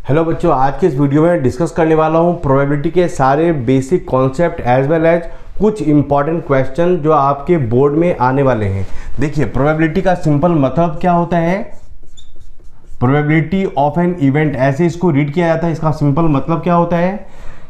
Hello बच्चों, आज के इस वीडियो में डिस्कस करने वाला हूँ प्रोबेबिलिटी के सारे basic concept as well as कुछ इंपॉर्टेंट क्वेश्चन जो आपके बोर्ड में आने वाले हैं। देखिए, प्रोबेबिलिटी का सिंपल मतलब क्या होता है? प्रोबेबिलिटी ऑफ एन इवेंट, ऐसे इसको रीड किया जाता है। इसका सिंपल मतलब क्या होता है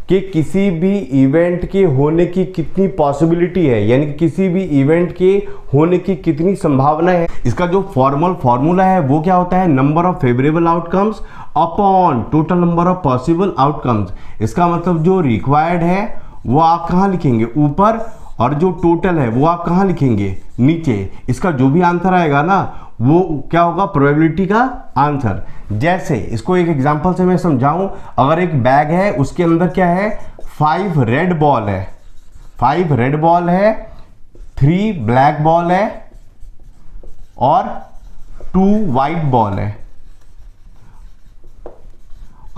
कि किसी भी इवेंट के होने की कितनी पॉसिबिलिटी है, यानी कि किसी भी इवेंट के होने की कितनी संभावना है। इसका जो फॉर्मूला है वो क्या होता है? Number of favourable outcomes upon total number of possible outcomes. इसका मतलब जो रिक्वायर्ड है वो आप कहाँ लिखेंगे? ऊपर, और जो टोटल है वो आप कहाँ लिखेंगे? नीचे। इसका जो भी आंसर आएगा ना वो क्या होगा? प्रोबेबिलिटी का आंसर। जैसे इसको एक एग्जांपल से मैं समझाऊं, अगर एक बैग है उसके अंदर क्या है? 5 रेड बॉल है, 5 रेड बॉल है, 3 ब्लैक बॉल है और 2 वाइट बॉल है।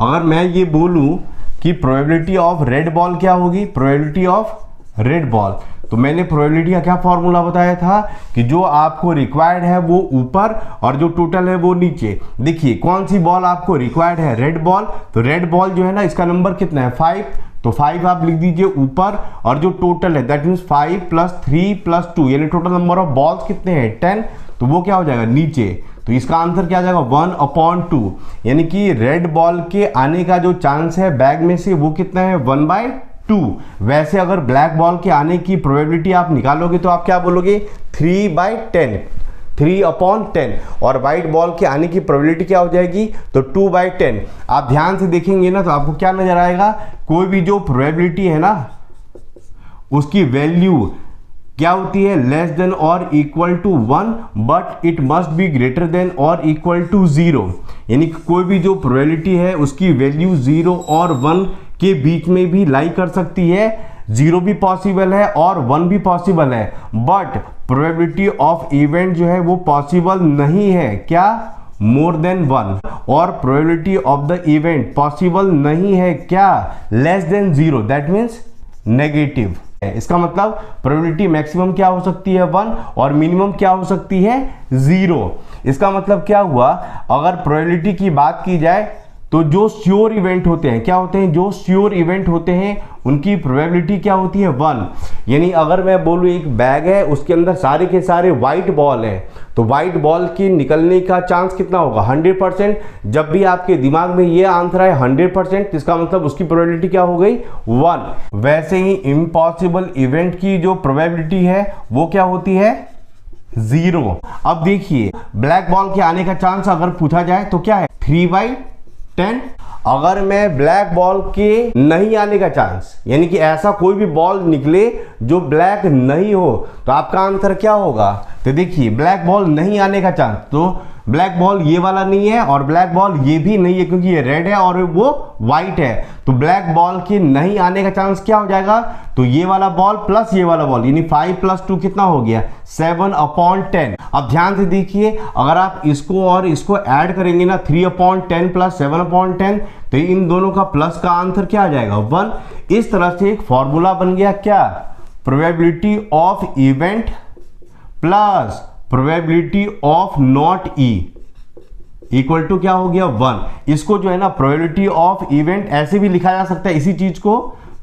अगर मैं ये बोलूं कि प्रोबेबिलिटी ऑफ रेड बॉल क्या होगी? प्रोबेबिलिटी ऑफ रेड बॉल, तो मैंने प्रोबेबिलिटी का क्या फॉर्मूला बताया था कि जो आपको रिक्वायर्ड है वो ऊपर और जो टोटल है वो नीचे। देखिए, कौन सी बॉल आपको रिक्वायर्ड है? Red ball. तो रेड बॉल जो है ना, इसका नंबर कितना है? 5। तो 5 आप लिख दीजिए ऊपर, और जो टोटल है दैट मीन्स 5 + 3 + 2, यानी टोटल नंबर ऑफ बॉल्स कितने हैं? 10। तो वो क्या हो जाएगा? नीचे। तो इसका आंसर क्या आ जाएगा? 1/2, यानी कि रेड बॉल के आने का जो चांस है बैग में से वो कितना है? 1/2। वैसे अगर ब्लैक बॉल के आने की प्रोबेबिलिटी आप निकालोगे तो आप क्या बोलोगे? 3/10, 3/10। और वाइट बॉल के आने की प्रोबेबिलिटी क्या हो जाएगी? तो 2/10। आप ध्यान से देखेंगे ना तो आपको क्या नजर आएगा? कोई भी जो प्रोबेबिलिटी है ना उसकी वैल्यू क्या होती है? लेस देन और equal to 1, but it must be greater than और इक्वल टू 0। यानी कि कोई भी जो प्रोबेबिलिटी है उसकी वैल्यू 0 और 1 के बीच में भी लाई कर सकती है। 0 भी पॉसिबल है और 1 भी पॉसिबल है, बट प्रोबेबिलिटी ऑफ इवेंट जो है वो पॉसिबल नहीं है। क्या? More than 1। और probability of the event possible नहीं है क्या? Less than 0, that means negative. इसका मतलब प्रोबेबिलिटी मैक्सिमम क्या हो सकती है? 1, और मिनिमम क्या हो सकती है? 0। इसका मतलब क्या हुआ? अगर प्रोबेबिलिटी की बात की जाए तो जो श्योर इवेंट होते हैं, क्या होते हैं? जो श्योर इवेंट होते हैं उनकी प्रोबेबिलिटी क्या होती है? 1। यानी अगर मैं बोलूँ एक बैग है उसके अंदर सारे के सारे वाइट बॉल हैं, तो वाइट बॉल की निकलने का चांस कितना होगा? 100%। जब भी आपके दिमाग में ये आंसर आए 100%, इसका मतलब उसकी प्रोबेबिलिटी क्या हो गई? 1। वैसे ही इम्पॉसिबल इवेंट की जो प्रोबेबिलिटी है वो क्या होती है? 0। अब देखिए, ब्लैक बॉल के आने का चांस अगर पूछा जाए तो क्या है? 3/10। अगर मैं ब्लैक बॉल के नहीं आने का चांस, यानी कि ऐसा कोई भी बॉल निकले जो ब्लैक नहीं हो, तो आपका आंसर क्या होगा? तो देखिए, ब्लैक बॉल नहीं आने का चांस, तो ब्लैक बॉल ये वाला नहीं है और ब्लैक बॉल ये भी नहीं है क्योंकि ये रेड है और वो वाइट है। तो ब्लैक बॉल के नहीं आने का चांस क्या हो जाएगा? तो ये वाला बॉल प्लस ये वाला बॉल, यानी 5 + 2 कितना हो गया? 7/10। अब ध्यान से देखिए, अगर आप इसको और इसको ऐड करेंगे ना, 3/10 + 7/10, तो इन दोनों का प्लस का आंसर क्या आ जाएगा? 1। इस तरह से एक फॉर्मूला बन गया क्या? Probability of event plus probability of not E equal to क्या हो गया? 1। इसको जो है ना प्रोबेबिलिटी ऑफ इवेंट ऐसे भी लिखा जा सकता है, इसी चीज को,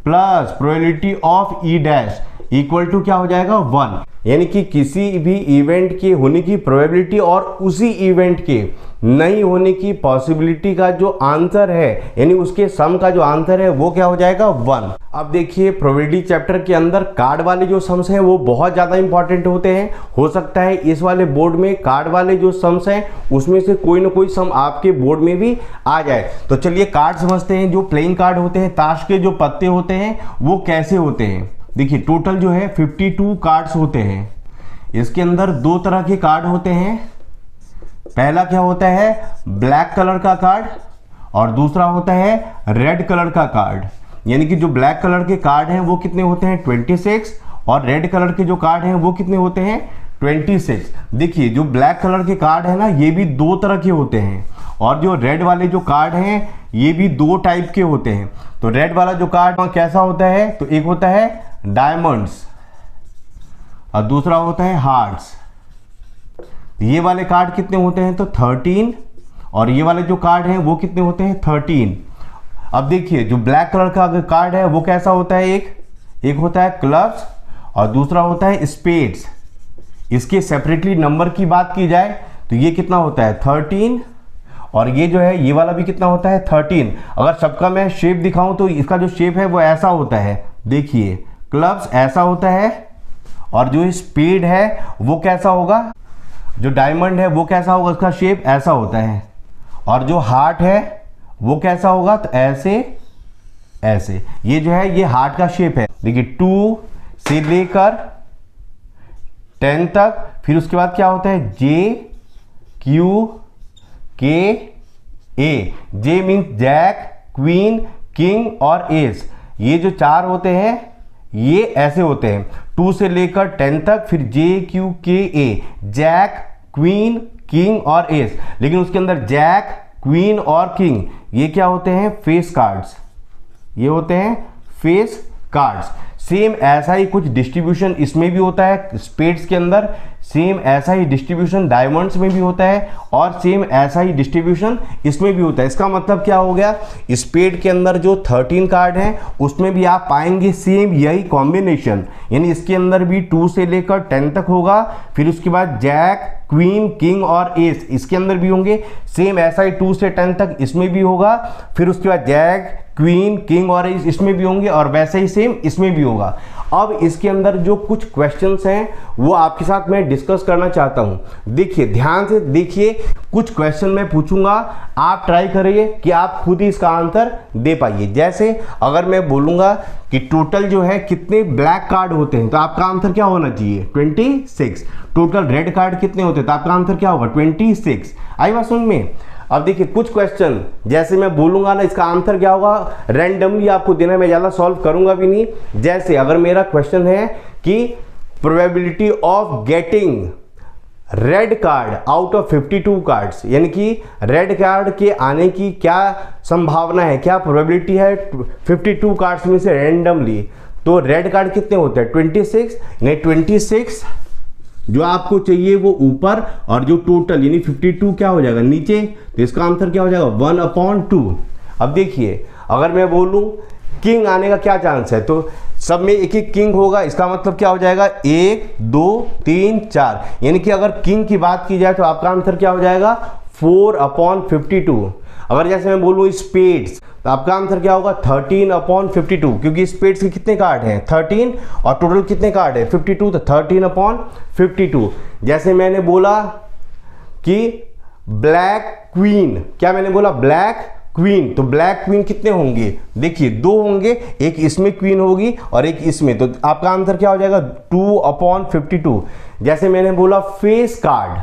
plus probability of E dash equal to क्या हो जाएगा? 1। यानी कि किसी भी इवेंट के होने की प्रोबेबिलिटी और उसी इवेंट के नहीं होने की पॉसिबिलिटी का जो आंसर है, यानी उसके सम का जो आंसर है वो क्या हो जाएगा? 1। अब देखिए, प्रोबेबिलिटी चैप्टर के अंदर कार्ड वाले जो सम्स हैं वो बहुत ज़्यादा इंपॉर्टेंट होते हैं। हो सकता है इस वाले बोर्ड में कार्ड वाले जो सम्स हैं उसमें से कोई ना कोई सम आपके बोर्ड में भी आ जाए। तो चलिए कार्ड समझते हैं। जो प्लेइंग कार्ड होते हैं, ताश के जो पत्ते होते हैं वो कैसे होते हैं? देखिए, टोटल जो है 52 कार्ड्स होते हैं। इसके अंदर 2 तरह के कार्ड होते हैं। पहला क्या होता है? ब्लैक कलर का कार्ड, और दूसरा होता है रेड कलर का कार्ड। यानी कि जो ब्लैक कलर के कार्ड हैं वो कितने होते हैं? 26, और रेड कलर के जो कार्ड हैं वो कितने होते हैं? 26। देखिए, जो ब्लैक कलर के कार्ड है ना ये भी 2 तरह के होते हैं, और जो रेड वाले जो कार्ड हैं ये भी 2 टाइप के होते हैं। तो रेड वाला जो कार्ड कैसा होता है? तो एक होता है डायमंड्स और दूसरा होता है हार्ट्स। ये वाले कार्ड कितने होते हैं? तो 13, और ये वाले जो कार्ड हैं वो कितने होते हैं 13। अब देखिए जो ब्लैक कलर का अगर कार्ड है वो कैसा होता है, एक होता है क्लब्स और दूसरा होता है स्पेड्स। इसके सेपरेटली नंबर की बात की जाए तो ये कितना होता है 13 और ये जो है ये वाला भी कितना होता है 13। अगर सबका मैं शेप दिखाऊं तो इसका जो शेप है वो ऐसा होता है, देखिए क्लब्स ऐसा होता है और जो स्पेड है वो कैसा होगा, जो डायमंड है वो कैसा होगा, उसका शेप ऐसा होता है और जो हार्ट है वो कैसा होगा तो ऐसे ऐसे। ये जो है ये हार्ट का शेप है। देखिए 2 से लेकर 10 तक, फिर उसके बाद क्या होता है JQKA। जे मीन्स जैक, क्वीन, किंग और एस। ये जो 4 होते हैं ये ऐसे होते हैं 2 से लेकर 10 तक, फिर JQKA, जैक, क्वीन, किंग और एस। लेकिन उसके अंदर जैक, क्वीन और किंग ये क्या होते हैं फेस कार्ड्स, ये होते हैं फेस कार्ड्स। सेम ऐसा ही कुछ डिस्ट्रीब्यूशन इसमें भी होता है स्पेड्स के अंदर, सेम ऐसा ही डिस्ट्रीब्यूशन डायमंड्स में भी होता है और सेम ऐसा ही डिस्ट्रीब्यूशन इसमें भी होता है। इसका मतलब क्या हो गया, स्पेड के अंदर जो 13 कार्ड हैं उसमें भी आप पाएंगे सेम यही कॉम्बिनेशन, यानी इसके अंदर भी 2 से लेकर 10 तक होगा, फिर उसके बाद जैक, क्वीन, किंग और एस इसके अंदर भी होंगे। सेम ऐसा ही 2 से 10 तक इसमें भी होगा, फिर उसके बाद जैक, क्वीन, किंग और एस इसमें भी होंगे और वैसे ही सेम इसमें भी होगा। अब इसके अंदर जो कुछ क्वेश्चंस हैं वो आपके साथ मैं डिस्कस करना चाहता हूं। देखिए ध्यान से देखिए, कुछ क्वेश्चन मैं पूछूंगा, आप ट्राई करिए कि आप खुद ही इसका आंसर दे पाइए। जैसे अगर मैं बोलूंगा कि टोटल जो है कितने ब्लैक कार्ड होते हैं तो आपका आंसर क्या होना चाहिए 26। टोटल रेड कार्ड कितने होते हैं तो आपका आंसर क्या होगा 26। आई बात समझ में। अब देखिए कुछ क्वेश्चन जैसे मैं बोलूंगा ना इसका आंसर क्या होगा रैंडमली आपको देना, मैं ज़्यादा सॉल्व करूंगा भी नहीं। जैसे अगर मेरा क्वेश्चन है कि probability of getting red card out of 52 cards, यानी कि रेड कार्ड के आने की क्या संभावना है, क्या प्रोबेबिलिटी है 52 कार्ड्स में से रैंडमली, तो रेड कार्ड कितने होते हैं 26, यानी 26 जो आपको चाहिए वो ऊपर और जो टोटल यानी 52 क्या हो जाएगा नीचे, तो इसका आंसर क्या हो जाएगा 1/2। अब देखिए अगर मैं बोलूं किंग आने का क्या चांस है तो सब में एक एक किंग होगा, इसका मतलब क्या हो जाएगा 1 2 3 4, यानी कि अगर किंग की बात की जाए तो आपका आंसर क्या हो जाएगा 4/52। अगर जैसे मैं बोलूँ स्पेड्स तो आपका आंसर क्या होगा 13/52, क्योंकि स्पेड्स के कितने कार्ड हैं 13 और टोटल कितने कार्ड है 52, तो 13/52। जैसे मैंने बोला कि ब्लैक क्वीन, क्या मैंने बोला ब्लैक क्वीन, तो ब्लैक क्वीन कितने होंगे, देखिए 2 होंगे, एक इसमें क्वीन होगी और एक इसमें, तो आपका आंसर क्या हो जाएगा 2/52। जैसे मैंने बोला फेस कार्ड,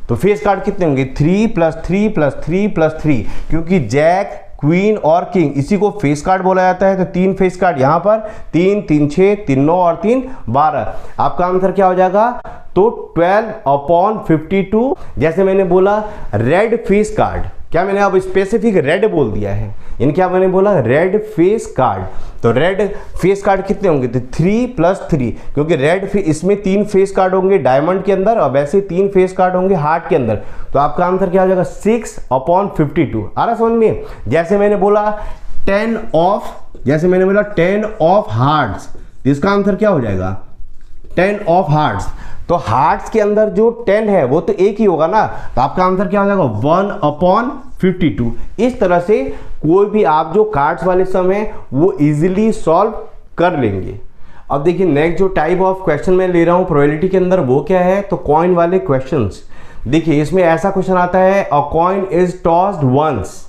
तो फेस कार्ड कितने होंगे 3 + 3 + 3 + 3, क्योंकि जैक, क्वीन और किंग इसी को फेस कार्ड बोला जाता है। तो 3 फेस कार्ड यहाँ पर 3 3 6 3 9 और 3 12, आपका आंसर क्या हो जाएगा तो 12/52। जैसे मैंने बोला रेड फेस कार्ड, क्या मैंने अब स्पेसिफिक रेड बोल दिया है, यानी क्या मैंने बोला रेड फेस कार्ड, तो रेड फेस कार्ड कितने होंगे तो 3 + 3, क्योंकि रेड इसमें 3 फेस कार्ड होंगे डायमंड के अंदर और वैसे 3 फेस कार्ड होंगे हार्ट के अंदर, तो आपका आंसर क्या हो जाएगा 6/52। आ रहा समझ में। जैसे मैंने बोला 10 ऑफ हार्ट्स, इसका आंसर क्या हो जाएगा 10 ऑफ हार्ट्स, तो हार्ट्स के अंदर जो 10 है वो तो एक ही होगा ना, तो आपका आंसर क्या हो जाएगा 1/52। इस तरह से कोई भी आप जो कार्ड्स वाले सम है वो इजीली सॉल्व कर लेंगे। अब देखिए नेक्स्ट जो टाइप ऑफ क्वेश्चन मैं ले रहा हूँ प्रोबेबिलिटी के अंदर वो क्या है, तो कॉइन वाले क्वेश्चंस। देखिए इसमें ऐसा क्वेश्चन आता है a coin is tossed once,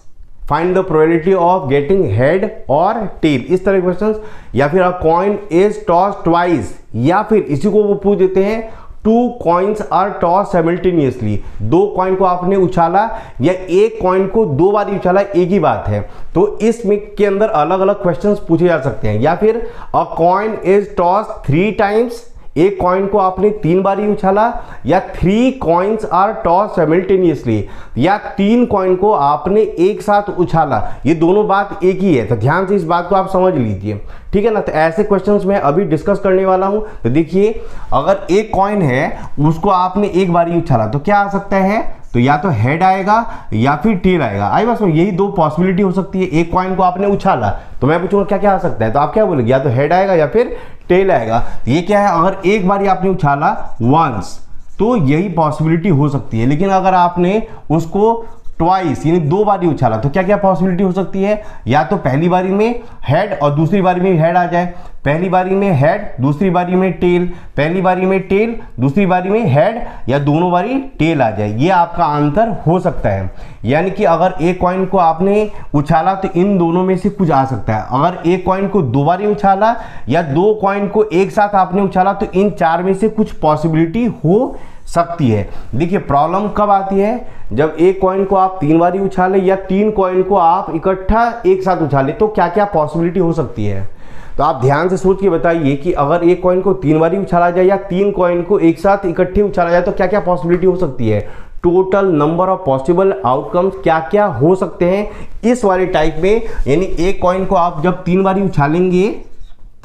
find the probability of getting head और टेल, इस तरह के क्वेश्चंस, या फिर a coin is tossed twice, या फिर इसी को वो पूछ देते हैं 2 coins are toss simultaneously, 2 coin को आपने उछाला या एक कॉइन को 2 बार उछाला, एक ही बात है, तो इसमें के अंदर अलग अलग क्वेश्चंस पूछे जा सकते हैं। या फिर a coin is toss 3 times, एक कॉइन को आपने 3 बार ही उछाला, या 3 कॉइन्स आर टॉस साइमल्टेनियसली, या 3 कॉइन को आपने एक साथ उछाला, ये दोनों बात एक ही है। तो ध्यान से इस बात को आप समझ लीजिए, ठीक है ना। तो ऐसे क्वेश्चंस मैं अभी डिस्कस करने वाला हूं। तो देखिए, अगर एक कॉइन है उसको आपने एक बार ही उछाला तो क्या आ सकता है, तो या तो हेड आएगा या फिर टेल आएगा। आई बस में यही दो पॉसिबिलिटी हो सकती है। एक कॉइन को आपने उछाला तो मैं पूछूंगा क्या क्या आ सकता है, तो आप क्या बोलेंगे, या तो हेड आएगा या फिर टेल आएगा। ये क्या है, अगर एक बार आपने उछाला वंस तो यही पॉसिबिलिटी हो सकती है, लेकिन अगर आपने उसको ट्वाइस यानी 2 बार ही उछाला तो क्या क्या पॉसिबिलिटी हो सकती है, या तो पहली बारी में हेड और दूसरी बारी में हेड आ जाए, पहली बारी में हेड दूसरी बारी में टेल, पहली बारी में टेल दूसरी बारी में हेड, या दोनों बारी टेल आ जाए। ये आपका आंसर हो सकता है। यानी कि अगर एक कॉइन को आपने उछाला तो इन दोनों में से कुछ आ सकता है। अगर एक कॉइन को 2 बार ही उछाला या 2 कॉइन को एक साथ आपने उछाला तो इन 4 में से कुछ पॉसिबिलिटी हो सकती है। देखिए, प्रॉब्लम कब आती है, जब एक कॉइन को आप 3 बार ही उछाले या 3 कॉइन को आप इकट्ठा एक साथ उछाले, तो क्या क्या पॉसिबिलिटी हो सकती है। तो आप ध्यान से सोच के बताइए कि अगर एक कॉइन को 3 बार ही उछाला जाए या 3 कॉइन को एक साथ इकट्ठे उछाला जाए तो क्या क्या पॉसिबिलिटी हो सकती है। Total number of possible outcomes क्या क्या हो सकते हैं इस वाले टाइप में। यानी एक कॉइन को आप जब 3 बार ही उछालेंगे,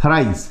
थ्राइस,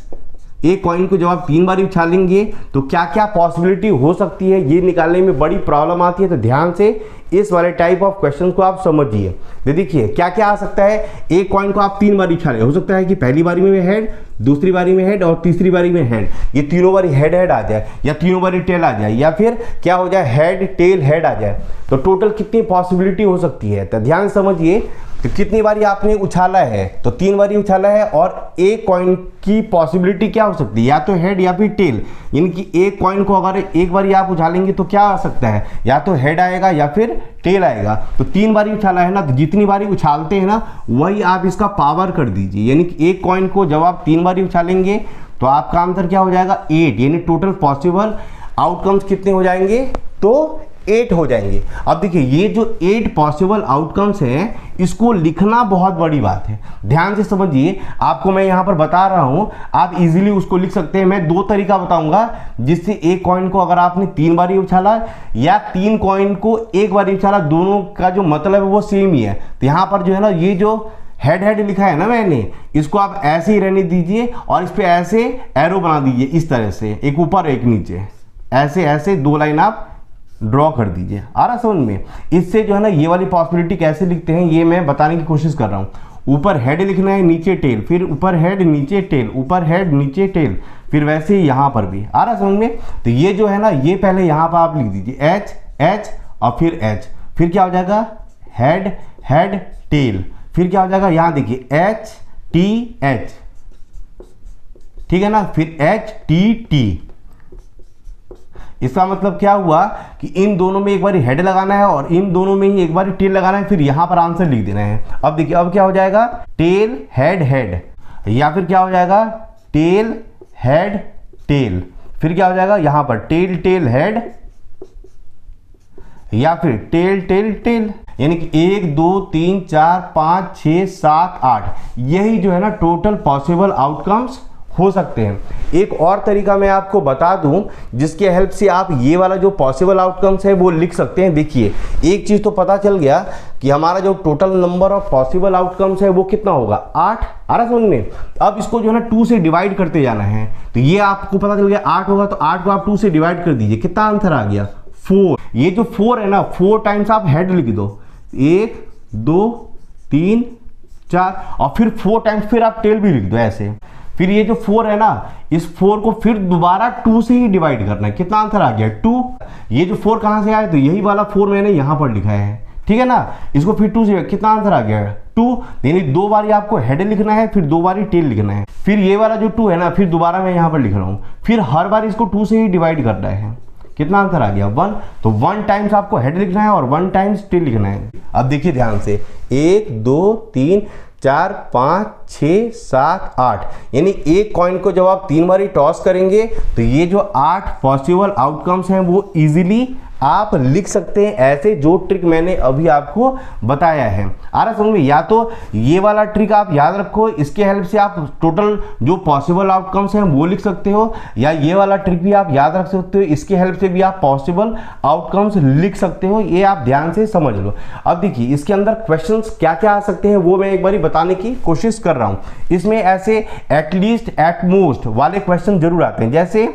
एक कॉइन को जब आप 3 बार उछालेंगे तो क्या क्या पॉसिबिलिटी हो सकती है, ये निकालने में बड़ी प्रॉब्लम आती है। तो ध्यान से इस वाले टाइप ऑफ क्वेश्चन को आप समझिए। तो देखिए क्या क्या आ सकता है। एक कॉइन को आप 3 बार उछाले, हो सकता है कि पहली बारी में हेड, दूसरी बारी में हेड और तीसरी बारी में हेड, ये तीनों बारी हेड हेड आ जाए, या तीनों बारी टेल आ जाए, या फिर क्या हो जाए, हेड टेल हेड आ जाए। तो टोटल कितनी पॉसिबिलिटी हो सकती है, तो ध्यान समझिए। तो कितनी बारी आपने उछाला है, तो 3 बारी उछाला है, और एक कॉइन की पॉसिबिलिटी क्या हो सकती है, या तो हेड या फिर टेल। यानी कि एक कॉइन को अगर एक बारी आप उछालेंगे तो क्या आ सकता है, या तो हेड आएगा या फिर टेल आएगा। तो 3 बारी उछाला है ना, तो जितनी बारी उछालते हैं ना वही आप इसका पावर कर दीजिए। यानी कि एक कॉइन को जब आप 3 बारी उछालेंगे तो आपका आंसर क्या हो जाएगा, 8। यानी टोटल पॉसिबल आउटकम्स कितने हो जाएंगे, तो 8 हो जाएंगे। अब देखिए, ये जो 8 पॉसिबल आउटकम्स हैं इसको लिखना बहुत बड़ी बात है। ध्यान से समझिए, आपको मैं यहाँ पर बता रहा हूँ, आप इजीली उसको लिख सकते हैं। मैं 2 तरीका बताऊंगा जिससे एक कॉइन को अगर आपने 3 बार उछाला या 3 कॉइन को एक बार उछाला, दोनों का जो मतलब है वो सेम ही है। तो यहाँ पर जो है ना, ये जो हेड हेड लिखा है ना मैंने, इसको आप ऐसे ही रहने दीजिए और इस पे ऐसे एरो बना दीजिए, इस तरह से, एक ऊपर एक नीचे, ऐसे ऐसे 2 लाइन आप ड्रॉ कर दीजिए। आ रहा समझ में। इससे जो है ना, ये वाली पॉसिबिलिटी कैसे लिखते हैं ये मैं बताने की कोशिश कर रहा हूँ। ऊपर हेड लिखना है, नीचे टेल, फिर ऊपर हेड नीचे टेल, ऊपर हेड नीचे टेल, फिर वैसे ही यहाँ पर भी। आ रहा समझ में। तो ये जो है ना, ये पहले यहाँ पर आप लिख दीजिए एच एच और फिर एच, फिर क्या हो जाएगा, हेड हेड टेल, फिर क्या हो जाएगा, यहाँ देखिए एच टी एच, ठीक है ना, फिर एच टी टी। इसका मतलब क्या हुआ कि इन दोनों में एक बार हेड लगाना है और इन दोनों में ही एक बार टेल लगाना है, फिर यहां पर आंसर लिख देना है। अब देखिए, अब क्या हो जाएगा, टेल हेड हेड, या फिर क्या हो जाएगा, टेल हेड टेल, फिर क्या हो जाएगा, यहां पर टेल टेल हेड, या फिर टेल टेल टेल। यानी कि 1 2 3 4 5 6 7 8, यही जो है ना टोटल पॉसिबल आउटकम्स हो सकते हैं। एक और तरीका मैं आपको बता दूं जिसके हेल्प से आप ये वाला जो पॉसिबल आउटकम्स है वो लिख सकते हैं। देखिए, एक चीज तो पता चल गया कि हमारा जो total number of possible outcomes है वो कितना होगा, 8। आ रहा समझ में। अब इसको जो है ना 2 से डिवाइड करते जाना है। तो ये आपको पता चल गया 8 होगा, तो 8 को आप 2 से डिवाइड कर दीजिए, कितना आंसर आ गया, 4। ये जो 4 है ना, 4 टाइम्स आप हेड लिख दो, 1 2 3 4, और फिर 4 टाइम्स फिर आप टेल भी लिख दो ऐसे। फिर ये जो 4 है ना, इस 4 को फिर दोबारा 2 से ही डिवाइड करना है, कितना आंसर आ गया, 2। ये जो 4 कहां से आया, तो यही वाला 4 मैंने यहां पर लिखा है, ठीक है ना। इसको फिर 2 से, कितना आंसर आ गया, 2। यानी 2 बार आपको हेड लिखना है, फिर 2 बार टेल लिखना है। फिर ये वाला जो 2 है ना, फिर दोबारा मैं यहां पर लिख रहा हूं, फिर हर बार इसको 2 से ही डिवाइड करना है, कितना आंसर आ गया, 1। तो 1 टाइम्स आपको हेड लिखना है और 1 टाइम्स टेल लिखना है। अब देखिए ध्यान से, 1 2 3 4 5 6 7 8, यानी एक कॉइन को जब आप 3 बार टॉस करेंगे तो ये जो 8 पॉसिबल आउटकम्स हैं वो इजीली आप लिख सकते हैं ऐसे जो ट्रिक मैंने अभी आपको बताया है। आ रहा समझ में? या तो ये वाला ट्रिक आप याद रखो, इसके हेल्प से आप टोटल जो पॉसिबल आउटकम्स हैं वो लिख सकते हो, या ये वाला ट्रिक भी आप याद रख सकते हो, इसके हेल्प से भी आप पॉसिबल आउटकम्स लिख सकते हो। ये आप ध्यान से समझ लो। अब देखिए इसके अंदर क्वेश्चंस क्या क्या आ सकते हैं वो मैं एक बार बताने की कोशिश कर रहा हूँ। इसमें ऐसे एटलीस्ट, एट मोस्ट वाले क्वेश्चन जरूर आते हैं। जैसे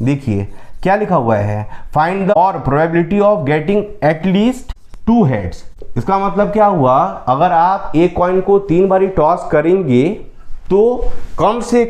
देखिए क्या लिखा हुआ है, फाइंड द और probability of getting at least 2 heads. इसका मतलब क्या हुआ, अगर आप एक कॉइन को 3 बारी टॉस करेंगे तो कम से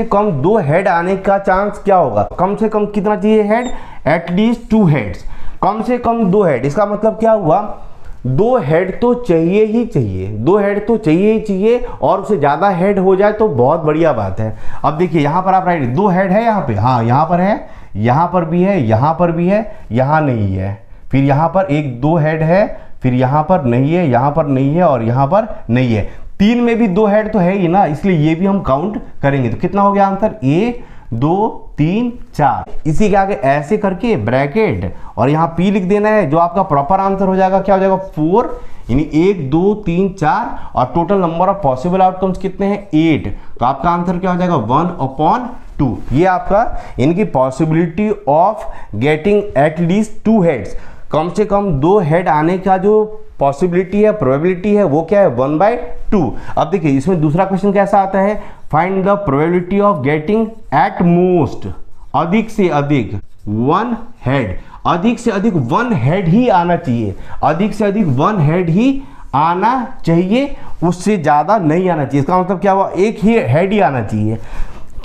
कम 2 हेड आने का चांस क्या होगा, कम से कम कितना चाहिए हेड, एटलीस्ट 2 हेड्स, कम से कम 2 हेड। इसका मतलब क्या हुआ, 2 हेड तो चाहिए ही चाहिए, 2 हेड तो चाहिए ही चाहिए, और उससे ज़्यादा हेड हो जाए तो बहुत बढ़िया बात है। अब देखिए यहाँ पर आप राइट 2 हेड है यहाँ पे, हाँ यहाँ पर है, यहाँ पर भी है, यहाँ पर भी है, यहाँ नहीं है, फिर यहाँ पर 1-2 हेड है, फिर यहाँ पर नहीं है, यहाँ पर नहीं है, और यहाँ पर नहीं है। 3 में भी 2 हेड तो है ही ना, इसलिए ये भी हम काउंट करेंगे। तो कितना हो गया आंसर, 1 2 3 4। इसी के आगे ऐसे करके ब्रैकेट और यहाँ P लिख देना है, जो आपका प्रॉपर आंसर हो जाएगा क्या हो जाएगा 4, यानी 1 2 3 4, और total number of possible outcomes कितने हैं 8। तो आपका आंसर क्या हो जाएगा 1/2। ये आपका इनकी possibility of getting at least 2 heads, कम से कम 2 हेड आने का जो पॉसिबिलिटी है, प्रोबेबिलिटी है, वो क्या है 1/2। अब देखिए इसमें दूसरा क्वेश्चन कैसा आता है, find the probability of getting at most, अधिक से अधिक 1 हेड, अधिक से अधिक 1 हेड ही आना चाहिए, अधिक से अधिक 1 हेड ही आना चाहिए, उससे ज़्यादा नहीं आना चाहिए। इसका मतलब क्या हुआ, एक ही हेड ही आना चाहिए।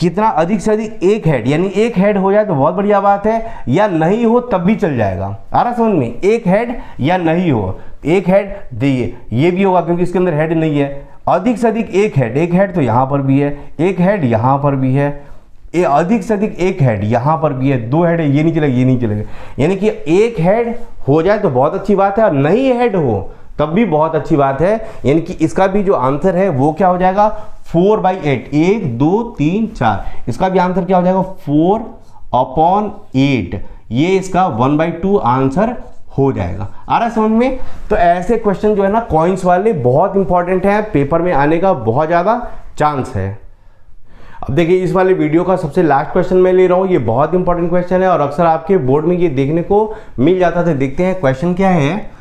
कितना, अधिक से अधिक 1 हेड, यानी 1 हेड हो जाए तो बहुत बढ़िया बात है, या नहीं हो तब भी चल जाएगा। आ रहा समझ में, 1 हेड या नहीं हो, 1 हेड दिए, ये भी होगा क्योंकि इसके अंदर हेड नहीं है। अधिक से अधिक 1 हेड, 1 हेड तो यहाँ पर भी है, 1 हेड यहाँ पर भी है, अधिक से अधिक 1 हेड यहाँ पर भी है, 2 हेड है, ये नहीं चलेगा, ये नहीं चलेगा। यानी कि 1 हेड हो जाए तो बहुत अच्छी बात है, और नहीं हेड हो तब भी बहुत अच्छी बात है। यानी कि इसका भी जो आंसर है वो क्या हो जाएगा 4/8, 1 2 3 4। इसका भी आंसर क्या हो जाएगा 4/8, ये इसका 1/2 आंसर हो जाएगा। आ रहा है समझ में? तो ऐसे क्वेश्चन जो है ना कॉइन्स वाले बहुत इंपॉर्टेंट है, पेपर में आने का बहुत ज़्यादा चांस है। अब देखिए इस वाले वीडियो का सबसे लास्ट क्वेश्चन मैं ले रहा हूँ, ये बहुत इंपॉर्टेंट क्वेश्चन है और अक्सर आपके बोर्ड में ये देखने को मिल जाता था। देखते हैं क्वेश्चन क्या है,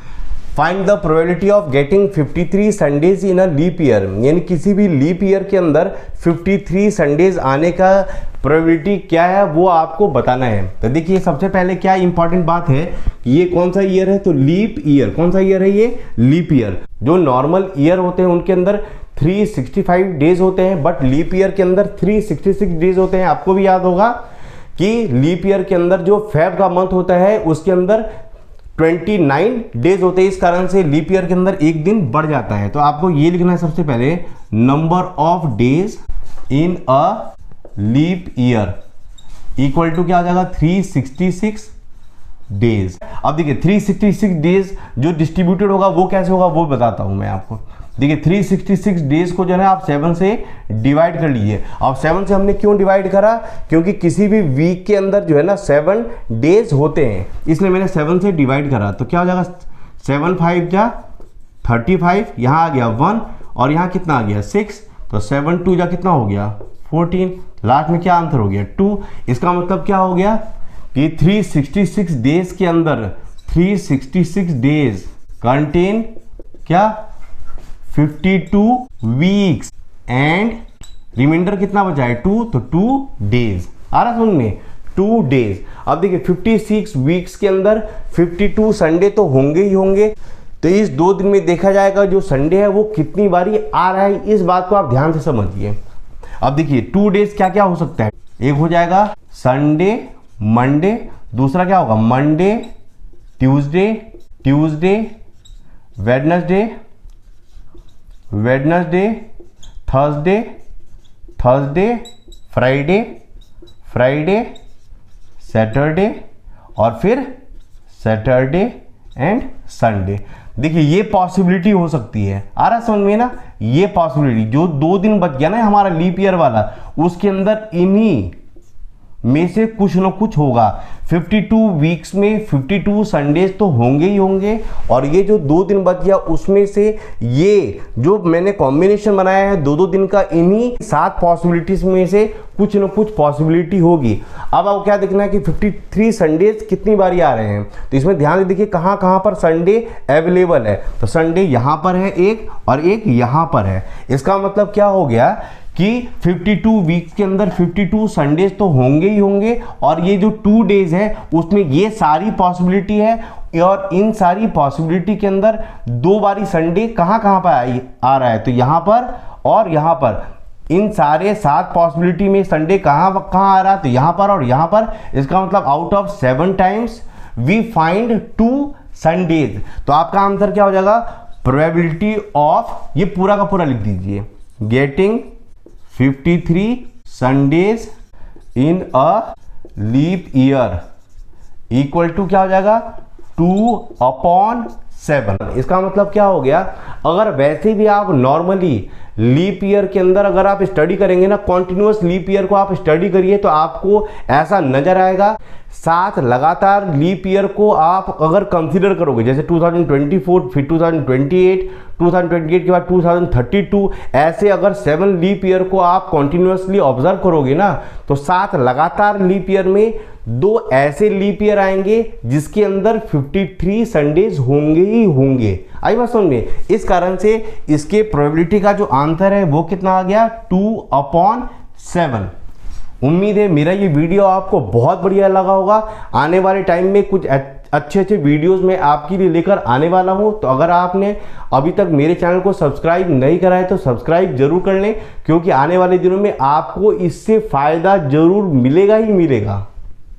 find the probability of getting 53 Sundays in a leap year, यानी किसी भी लीप ईयर के अंदर 53 संडेज आने का प्रोबेबिलिटी क्या है वो आपको बताना है। तो देखिए सबसे पहले क्या इंपॉर्टेंट बात है, ये कौन सा ईयर है, तो लीप ईयर। कौन सा ईयर है ये, लीप ईयर। जो नॉर्मल ईयर होते हैं उनके अंदर 365 डेज होते हैं, बट लीप ईयर के अंदर 366 डेज होते हैं। आपको भी याद होगा कि लीप ईयर के अंदर जो फेब का मंथ होता है उसके अंदर 29 डेज होते हैं, इस कारण से लीप ईयर के अंदर एक दिन बढ़ जाता है। तो आपको ये लिखना है सबसे पहले, number of days in a leap year equal to क्या हो जाएगा 366 डेज। अब देखिए 366 डेज जो डिस्ट्रीब्यूटेड होगा वो कैसे होगा वो बताता हूं मैं आपको। देखिए 366 डेज को जो है आप 7 से डिवाइड कर लीजिए। अब 7 से हमने क्यों डिवाइड करा, क्योंकि किसी भी वीक के अंदर जो है ना 7 डेज होते हैं, इसलिए मैंने 7 से डिवाइड करा। तो क्या हो जाएगा 7 5 जा 35, यहाँ आ गया 1 और यहाँ कितना आ गया 6, तो 7 2 जा कितना हो गया 14, लास्ट में क्या आंसर हो गया 2। इसका मतलब क्या हो गया कि 366 डेज के अंदर 366 डेज कंटेन क्या 52 वीक्स एंड रिमाइंडर कितना बचा है 2, तो 2 डेज। आ रहा समझ में, 2 डेज। अब देखिए 56 वीक्स के अंदर 52 संडे तो होंगे ही होंगे, तो इस 2 दिन में देखा जाएगा जो संडे है वो कितनी बारी आ रहा है, इस बात को आप ध्यान से समझिए। अब देखिए 2 डेज क्या क्या हो सकता है, एक हो जाएगा संडे मंडे, दूसरा क्या होगा Monday Tuesday, Tuesday Wednesday, Thursday, Friday, Saturday और फिर सैटरडे एंड संडे। देखिए ये पॉसिबिलिटी हो सकती है। आ रहा समझ में ना, ये पॉसिबिलिटी जो 2 दिन बच गया ना हमारा लीप ईयर वाला, उसके अंदर इन्हीं में से कुछ ना कुछ होगा। 52 वीक्स में 52 संडेज तो होंगे ही होंगे, और ये जो 2 दिन बच गया उसमें से ये जो मैंने कॉम्बिनेशन बनाया है 2-2 दिन का, इन्हीं 7 पॉसिबिलिटीज में से कुछ ना कुछ पॉसिबिलिटी होगी। अब आपको क्या देखना है कि 53 संडेज कितनी बारी आ रहे हैं, तो इसमें ध्यान से देखिए कहाँ कहाँ पर संडे अवेलेबल है। तो संडे यहाँ पर है एक, और एक यहाँ पर है। इसका मतलब क्या हो गया कि 52 वीक्स के अंदर 52 संडेज तो होंगे ही होंगे, और ये जो 2 डेज है उसमें ये सारी पॉसिबिलिटी है, और इन सारी पॉसिबिलिटी के अंदर 2 बारी संडे कहाँ कहाँ पर आ रहा है, तो यहाँ पर और यहाँ पर। इन सारे 7 पॉसिबिलिटी में संडे कहाँ कहाँ आ रहा है, तो यहाँ पर और यहाँ पर। इसका मतलब out of 7 times we find 2 Sundays. तो आपका आंसर क्या हो जाएगा, प्रोबेबिलिटी ऑफ, ये पूरा का पूरा लिख दीजिए, getting 53 Sundays in a leap year equal to क्या हो जाएगा, 2/7। इसका मतलब क्या हो गया, अगर वैसे भी आप नॉर्मली लीप ईयर के अंदर अगर आप स्टडी करेंगे ना, कॉन्टिन्यूअस लीप ईयर को आप स्टडी करिए, तो आपको ऐसा नजर आएगा 7 लगातार लीप ईयर को आप अगर कंसीडर करोगे, जैसे 2024, फिर 2028, 2028 के बाद 2032, ऐसे अगर 7 लीप ईयर को आप कॉन्टिन्यूअसली ऑब्जर्व करोगे ना, तो 7 लगातार लीप ईयर में 2 ऐसे लीप ईयर आएंगे जिसके अंदर 53 संडेज होंगे ही होंगे। आई बात समझ में। इस कारण से इसके प्रोबेबिलिटी का जो आंसर है वो कितना आ गया, 2/7। उम्मीद है मेरा ये वीडियो आपको बहुत बढ़िया लगा होगा। आने वाले टाइम में कुछ अच्छे अच्छे वीडियोस में आपके लिए लेकर आने वाला हूं, तो अगर आपने अभी तक मेरे चैनल को सब्सक्राइब नहीं करा है तो सब्सक्राइब जरूर कर लें, क्योंकि आने वाले दिनों में आपको इससे फ़ायदा जरूर मिलेगा ही मिलेगा।